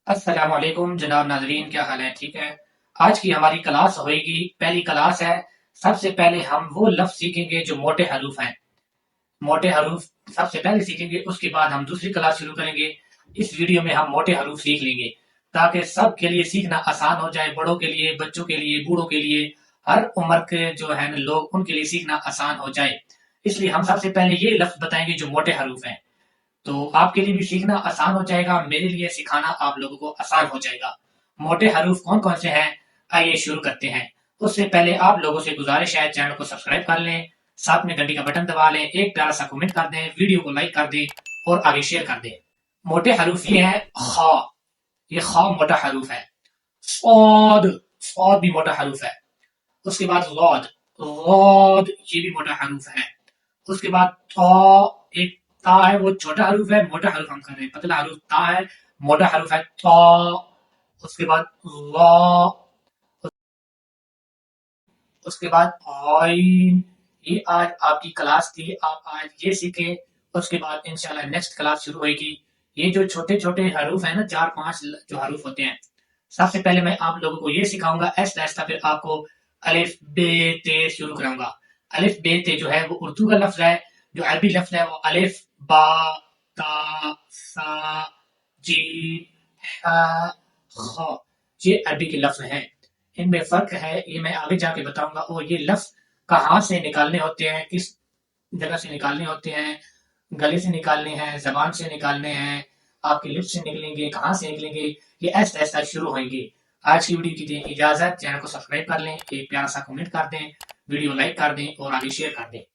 السلام علیکم جناب ناظرین، کیا حال ہے؟ ٹھیک ہے؟ آج کی ہماری کلاس ہوئے گی، پہلی کلاس ہے۔ سب سے پہلے ہم وہ لفظ سیکھیں گے جو موٹے حروف ہیں۔ موٹے حروف سب سے پہلے سیکھیں گے، اس کے بعد ہم دوسری کلاس شروع کریں گے۔ اس ویڈیو میں ہم موٹے حروف سیکھ لیں گے تاکہ سب کے لیے سیکھنا آسان ہو جائے، بڑوں کے لیے، بچوں کے لیے، بوڑھوں کے لیے، ہر عمر کے جو ہے نا لوگ، ان کے لیے سیکھنا آسان ہو جائے۔ اس لیے ہم سب سے پہلے یہ لفظ بتائیں گے جو موٹے حروف ہیں، تو آپ کے لیے بھی سیکھنا آسان ہو جائے گا، میرے لیے سکھانا آپ لوگوں کو آسان ہو جائے گا۔ موٹے حروف کون کون سے ہیں؟ آئیے شروع کرتے ہیں۔ اس سے پہلے آپ لوگوں سے گزارش ہے، چینل کو سبسکرائب کر لیں، ساتھ میں گھنٹی کا بٹن دبا لیں، ایک پیارا سا کمنٹ کر دیں، ویڈیو کو لائک کر دیں اور آگے شیئر کر دیں۔ موٹے حروف یہ ہے خا، یہ خا موٹا حروف ہے۔ صاد، صاد بھی موٹا حروف ہے۔ اس کے بعد غاد، غاد یہ بھی موٹا حروف ہے۔ اس کے بعد تا، ایک تا ہے، وہ چھوٹا حروف ہے، موٹا حروف ہم کر رہے ہیں، پتلا حروف تا ہے، موٹا حروف ہے تا۔ اس کے بعد لا، اس کے بعد عین۔ یہ آج آپ کی کلاس تھی، آپ آج یہ سیکھیں، اس کے بعد انشاءاللہ نیکسٹ کلاس شروع ہوئے گی۔ یہ جو چھوٹے چھوٹے حروف ہیں نا، 4 5 جو حروف ہوتے ہیں، سب سے پہلے میں آپ لوگوں کو یہ سکھاؤں گا ایسا ایسا، پھر آپ کو الف بے تے شروع کراؤں گا۔ الف بے تے جو ہے وہ اردو کا لفظ ہے، جو عربی لفظ ہے وہ الف با تا سا جیم ہا خا، یہ عربی کے لفظ ہیں۔ ان میں فرق ہے، یہ میں آگے جا کے بتاؤں گا۔ اور یہ لفظ کہاں سے نکالنے ہوتے ہیں، کس جگہ سے نکالنے ہوتے ہیں، گلے سے نکالنے ہیں، زبان سے نکالنے ہیں، آپ کے لپس سے نکلیں گے، کہاں سے نکلیں گے، یہ ایسا ایسا شروع ہوئیں گے۔ آج کی ویڈیو کی دیں اجازت، چینل کو سبسکرائب کر لیں، ایک پیارا سا کمنٹ کر دیں، ویڈیو لائک کر دیں اور آگے شیئر کر دیں۔